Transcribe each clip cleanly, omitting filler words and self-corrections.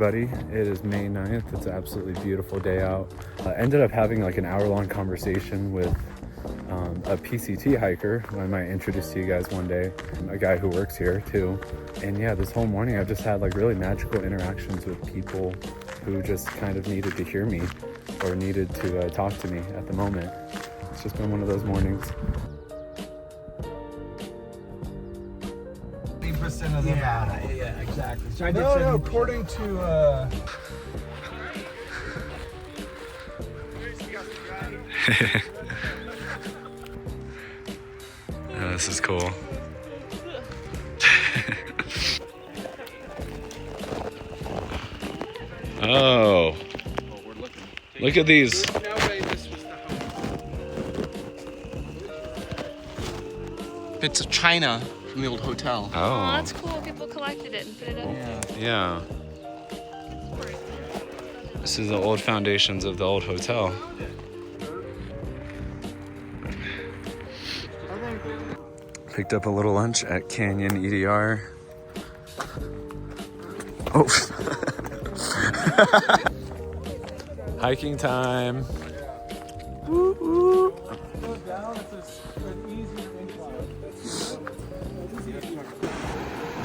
everybody. It is May 9th. It's an absolutely beautiful day out. I ended up having like an hour-long conversation with a PCT hiker who I might introduce to you guys one day, a guy who works here too. And yeah, this whole morning I've just had like really magical interactions with people who just kind of needed to hear me or needed to talk to me at the moment. It's just been one of those mornings. Of the battle. Yeah, exactly. So No, according to Yeah, this is cool. Oh, look at these. Bits of china from the old hotel. Oh, that's cool. People collected it and put it up. Yeah. This is the old foundations of the old hotel. Picked up a little lunch at Canyon EDR. Oh. Hiking time. Woo woo.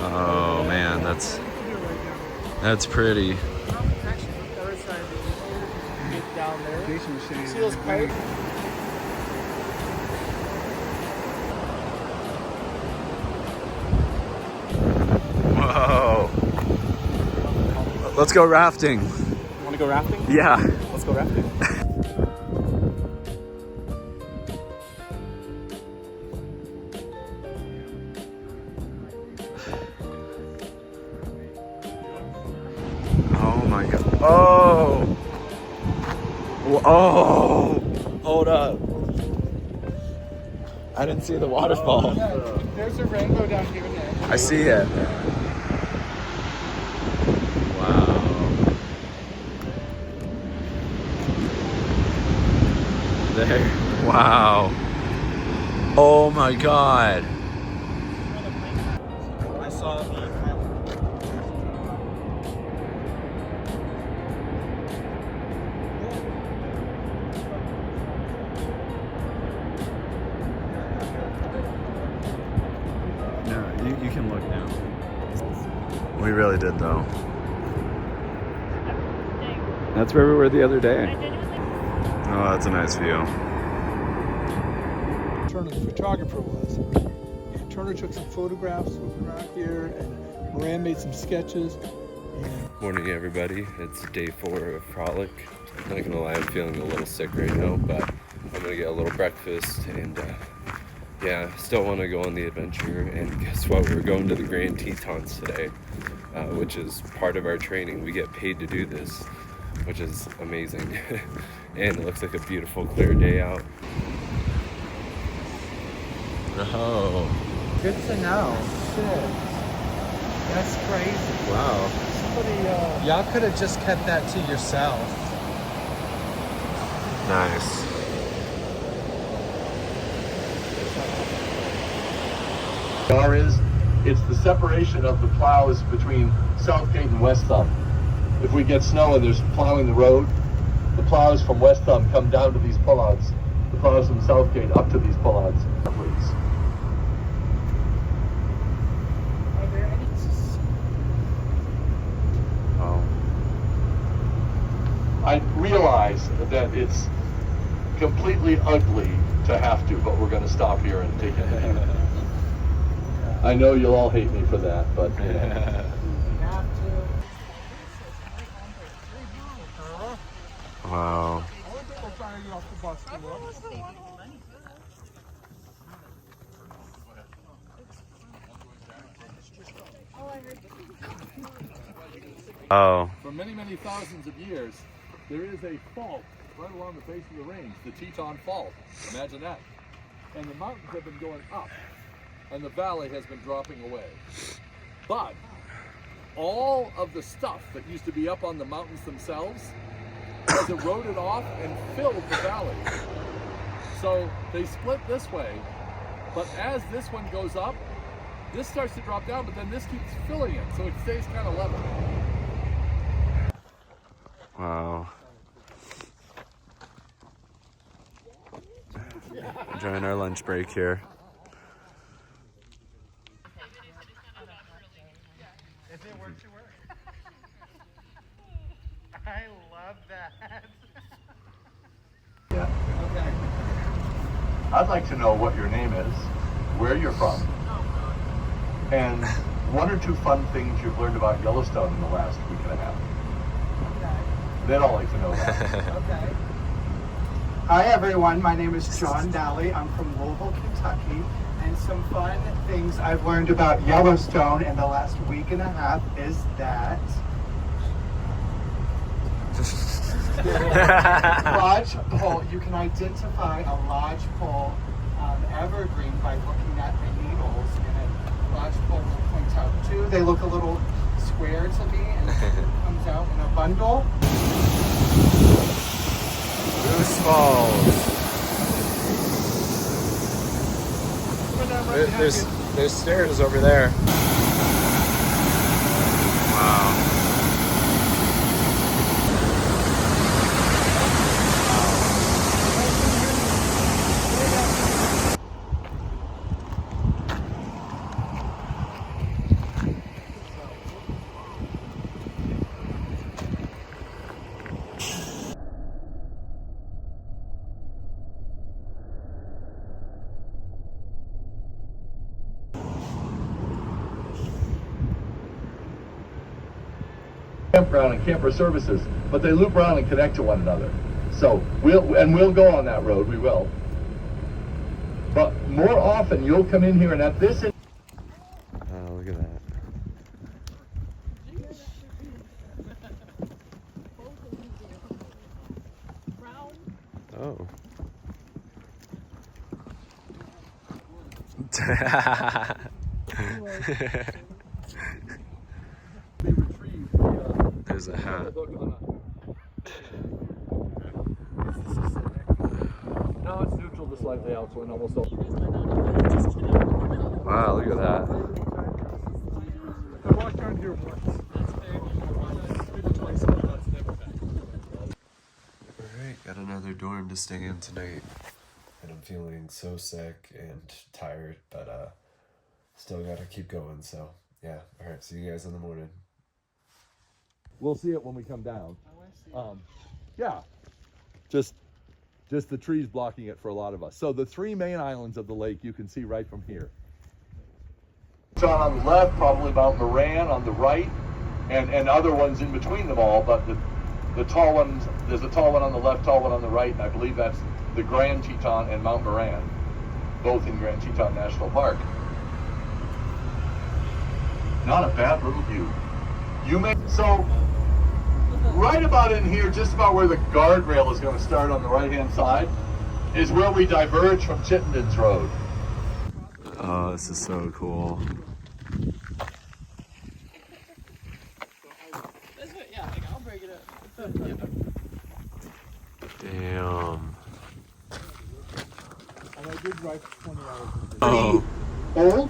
Oh man, that's pretty. see those pipes? Whoa. Let's go rafting. You want to go rafting? Yeah. Let's go rafting. Oh my god. Oh. Oh. Hold up. I didn't see the waterfall. There's a rainbow down here and there. I see it. Wow. There. Wow. Oh my god. I saw the No, you can look now. We really did though. That's where we were the other day. Oh, that's a nice view. Turner, the photographer, was. And Turner took some photographs with around here, and Moran made some sketches. Morning, everybody. It's day 4 of Frolic. I'm not gonna lie, I'm feeling a little sick right now, but I'm gonna get a little breakfast and yeah, still want to go on the adventure. And guess what? We're going to the Grand Tetons today, which is part of our training. We get paid to do this, which is amazing. And it looks like a beautiful, clear day out. Oh. Good to know. Shit. That's crazy. Wow. Somebody, Y'all could have just kept that to yourself. Nice. It's the separation of the plows between Southgate and West Thumb. If we get snow and there's plowing the road, the plows from West Thumb come down to these pullouts. The plows from Southgate up to these pullouts. Oh. I realize that it's completely ugly to have to, but we're going to stop here and take it. I know you'll all hate me for that, but you know. Wow. Oh. For many, many thousands of years, there is a fault right along the face of the range, the Teton Fault. Imagine that. And the mountains have been going up, and the valley has been dropping away. But all of the stuff that used to be up on the mountains themselves has eroded off and filled the valley. So they split this way, but as this one goes up, this starts to drop down, but then this keeps filling it, so it stays kind of level. Wow. Enjoying our lunch break here. I love that. Yeah. I'd like to know what your name is, where you're from, and one or two fun things you've learned about Yellowstone in the last week and a half. They'd all like to know that. Okay. Hi everyone, my name is John Dally. I'm from Louisville, Kentucky, and some fun things I've learned about Yellowstone in the last week and a half is that lodgepole, you can identify a lodgepole evergreen by looking at the needles, and a lodgepole will point out too. They look a little square to me, and it comes out in a bundle. Moose Falls. There's stairs over there. Wow. Campground and camper services, but they loop around and connect to one another. So we'll go on that road, we will. But more often you'll come in here and at this Oh, look at that. Oh. There's a hat. No, it's neutral just slightly out, so it almost all. Wow, look at that. I walked down here once. Alright, got another dorm to stay in tonight. And I'm feeling so sick and tired, but still gotta keep going, so yeah. Alright, see you guys in the morning. We'll see it when we come down. Yeah, just the trees blocking it for a lot of us. So the three main islands of the lake you can see right from here. John on the left, probably Mount Moran on the right, and other ones in between them all. But the tall ones, there's a tall one on the left, tall one on the right, and I believe that's the Grand Teton and Mount Moran, both in Grand Teton National Park. Not a bad little view. So right about in here, just about where the guardrail is going to start on the right-hand side, is where we diverge from Chittenden's Road. Oh, this is so cool. I'll break it up. Damn. And I did drive 20 hours. Oh. Old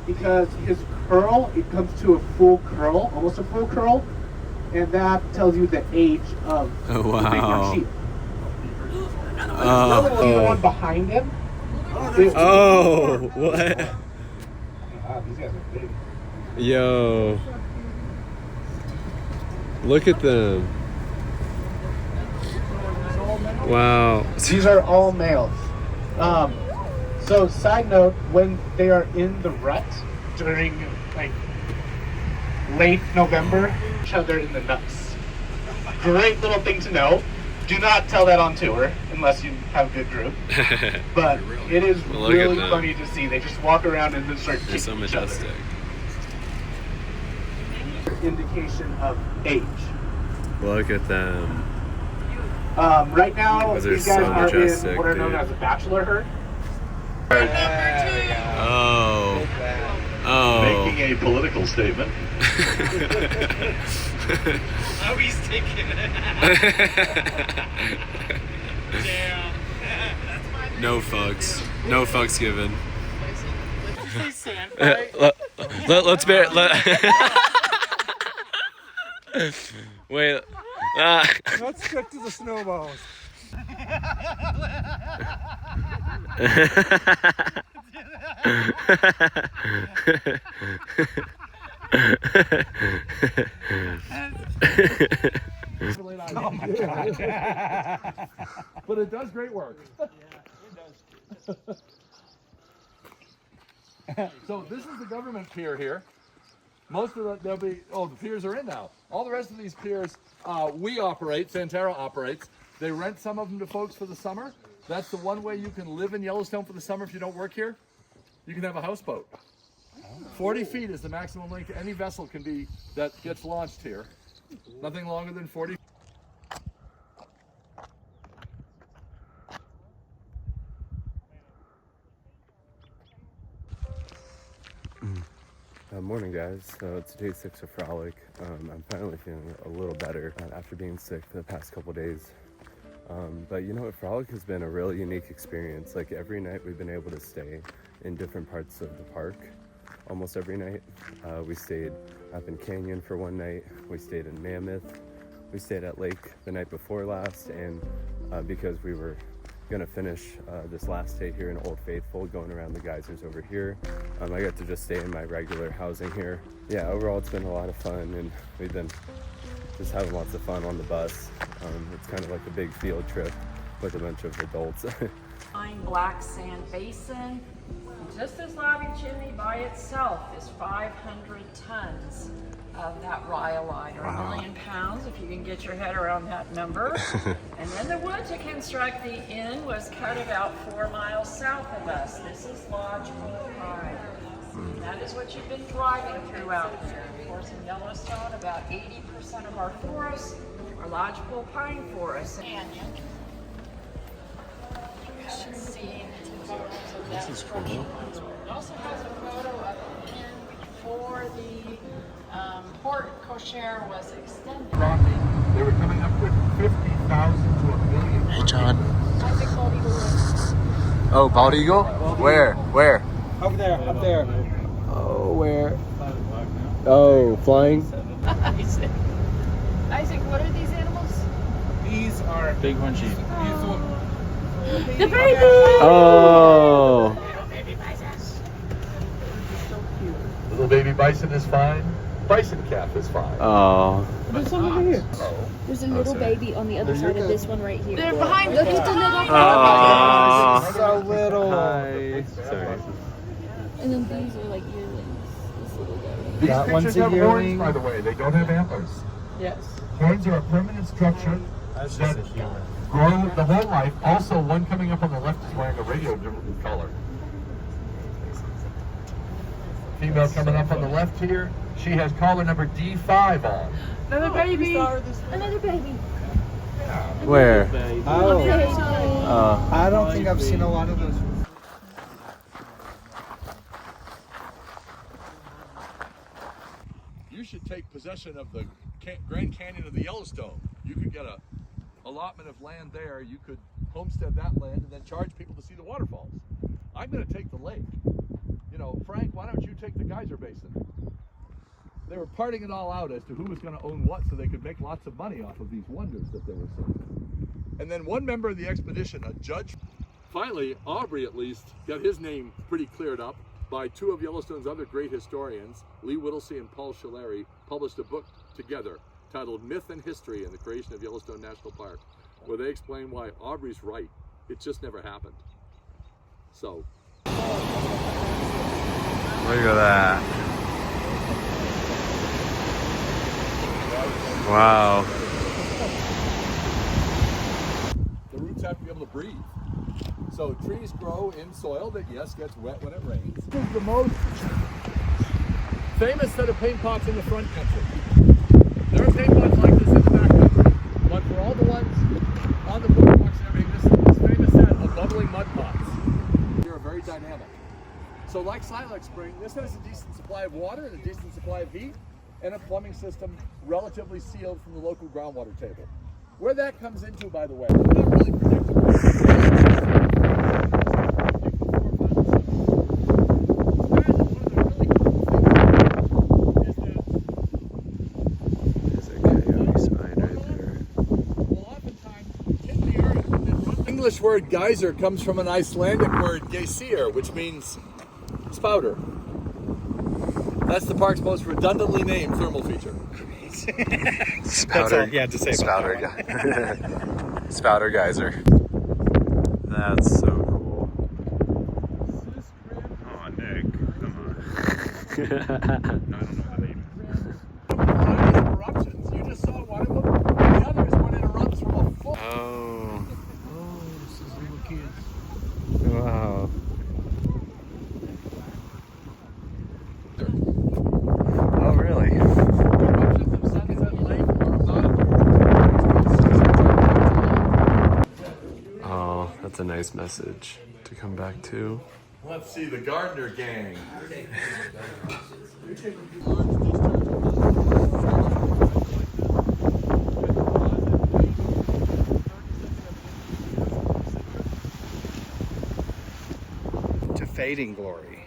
because his curl, it comes to a full curl, almost a full curl, and that tells you the age of the Wow. sheep. The one behind him. Oh, what? Wow, these guys are big. Yo. Look at them. Wow. These are all males. So side note, when they are in the rut during like late November, each other in the nuts. Great little thing to know. Do not tell that on tour unless you have a good group. But it is Look really at them. funny to see. They just walk around and then start They're kicking so each other. majestic. Indication of age. Look at them. Right now, Those are these guys so are majestic, in what are known dude. as a bachelor herd. Oh. Oh. Making a political statement. Oh, he's taking it. Damn. No fucks. No fucks given. Let's bear. Wait. Let's stick to the snowballs. Oh my God. But it does great work. So this is the government pier here. Most of the, the piers are in now. All the rest of these piers, we operate, Santara operates. They rent some of them to folks for the summer. That's the one way you can live in Yellowstone for the summer if you don't work here. You can have a houseboat. 40 feet is the maximum length any vessel can be that gets launched here. Nothing longer than 40 feet. Morning, guys. So it's day 6 of Frolic. I'm finally feeling a little better after being sick for the past couple days. But you know what, Frolic has been a really unique experience. Like every night we've been able to stay in different parts of the park. Almost every night. We stayed up in Canyon for one night. We stayed in Mammoth. We stayed at Lake the night before last, and because we were gonna finish this last day here in Old Faithful, going around the geysers over here. I got to just stay in my regular housing here. Yeah, overall it's been a lot of fun, and we've been just having lots of fun on the bus. It's kind of like a big field trip with a bunch of adults. Black sand basin. Just this lobby chimney by itself is 500 tons of that rhyolite, or 1 million pounds if you can get your head around that number. And then the wood to construct the inn was cut about 4 miles south of us. This is lodgepole pine. That is what you've been driving through out here. Of course, in Yellowstone, about 80% of our forests are lodgepole pine forests. Canyon. This is cool. It also has a photo of the inn before the port cochere was extended. They were coming up with 50,000 to 1 million. Hey, John. I think bald eagle was. Oh, bald eagle? Where? Where? Up there, up there. Oh, where? Oh, flying? Isaac, what are these animals? These are Big one sheep. The baby! Oh. Little baby bison is fine. Bison calf is fine. Oh. There's some over here. There's a little baby on the other side of this one right here. They're behind. Look at the little Oh. So little. Hi. Sorry. And then these are like yearlings. This little guy. These That one's creatures a have horns, yearling. by the way. They don't have antlers. Yes. Horns are a permanent structure that grow the whole life. Also, one coming up on the left is wearing a radio collar. Female coming up on the left here, she has collar number D5 on. Another baby. Another baby. Where? Oh, I don't think I've seen a lot of those. You should take possession of the Grand Canyon of the Yellowstone. You could get a allotment of land there. You could homestead that land and then charge people to see the waterfalls. I'm going to take the lake. You know, Frank, why don't you take the geyser basin? They were parting it all out as to who was going to own what so they could make lots of money off of these wonders that they were seeing. And then one member of the expedition, a judge, finally, Aubrey at least, got his name pretty cleared up by 2 of Yellowstone's other great historians, Lee Whittlesey and Paul Schilleri, published a book together titled Myth and History in the Creation of Yellowstone National Park, where they explain why Aubrey's right. It just never happened. So. Look at that. Wow. The roots have to be able to breathe. So trees grow in soil that, yes, gets wet when it rains. This is the most famous set of paint pots in the front country. There are paint pots like this in the back country, but for all the ones on the boardwalks and everything, this is this famous set of bubbling mud pots. They're very dynamic. So like Silex Spring, this has a decent supply of water and a decent supply of heat, and a plumbing system relatively sealed from the local groundwater table. Where that comes into, by the way, it's not really predictable. There's a coyote sign right there. English word geyser comes from an Icelandic word geyser, which means spouter. That's the park's most redundantly named thermal feature. Spouter. Yeah, to say Spouter. Spouter geyser. That's so cool. Oh, Nick, come on. I don't know the name. Eruptions. You just saw one of them. The other is when it erupts from a full. Oh. Oh, this is little kids. Wow. Oh, really? Oh, that's a nice message to come back to. Let's see the Gardner gang. To fading glory.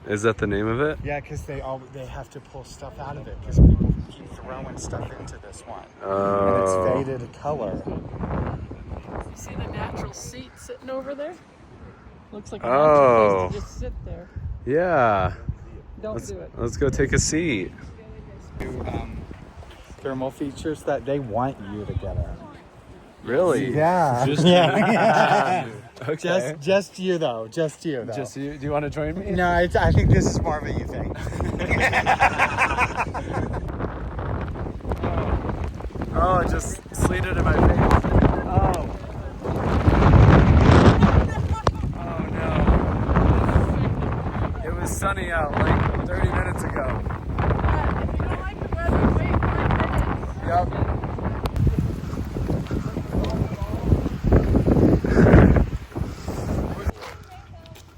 Is that the name of it? Yeah, because they have to pull stuff out of it because people keep throwing stuff into this one. Oh. And it's faded color. You see the natural seat sitting over there? Looks like a Oh. natural place to just sit there. Yeah. Don't do it. Let's go take a seat. Thermal features that they want you to get at. Really? Yeah. Yeah. Okay. Just you though. Just you though. Just you. Do you want to join me? No, I think this is more of a you thing. Oh, it just sleeted in my face. Oh. Oh no. It was sunny out like 30 minutes ago. If you don't like the weather, wait 5 minutes. Yep.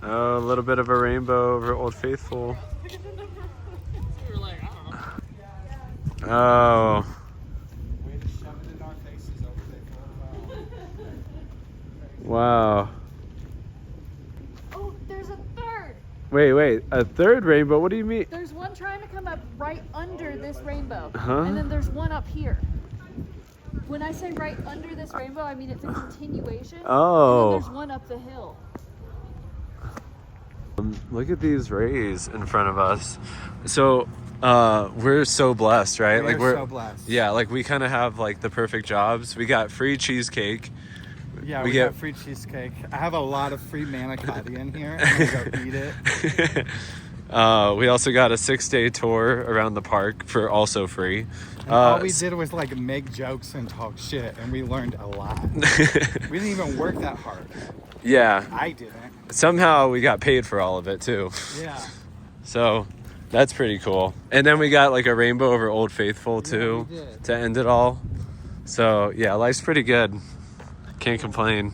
Oh, a little bit of a rainbow over Old Faithful. Oh. Wow. Oh, there's a third. Wait, a third rainbow? What do you mean? There's one trying to come up right under this rainbow. Huh? And then there's one up here. When I say right under this rainbow, I mean it's a continuation. Oh. And then there's one up the hill. Look at these rays in front of us. So, we're so blessed, right? We're so blessed. Yeah, like we kind of have like the perfect jobs. We got free cheesecake. Yeah, we got free cheesecake. I have a lot of free manicotti in here. I'm gonna go eat it. We also got a 6-day tour around the park for also free. All we did was like make jokes and talk shit, and we learned a lot. We didn't even work that hard. Yeah. I didn't. Somehow we got paid for all of it too. Yeah. So that's pretty cool. And then we got like a rainbow over Old Faithful too to end it all. So yeah, life's pretty good. Can't complain.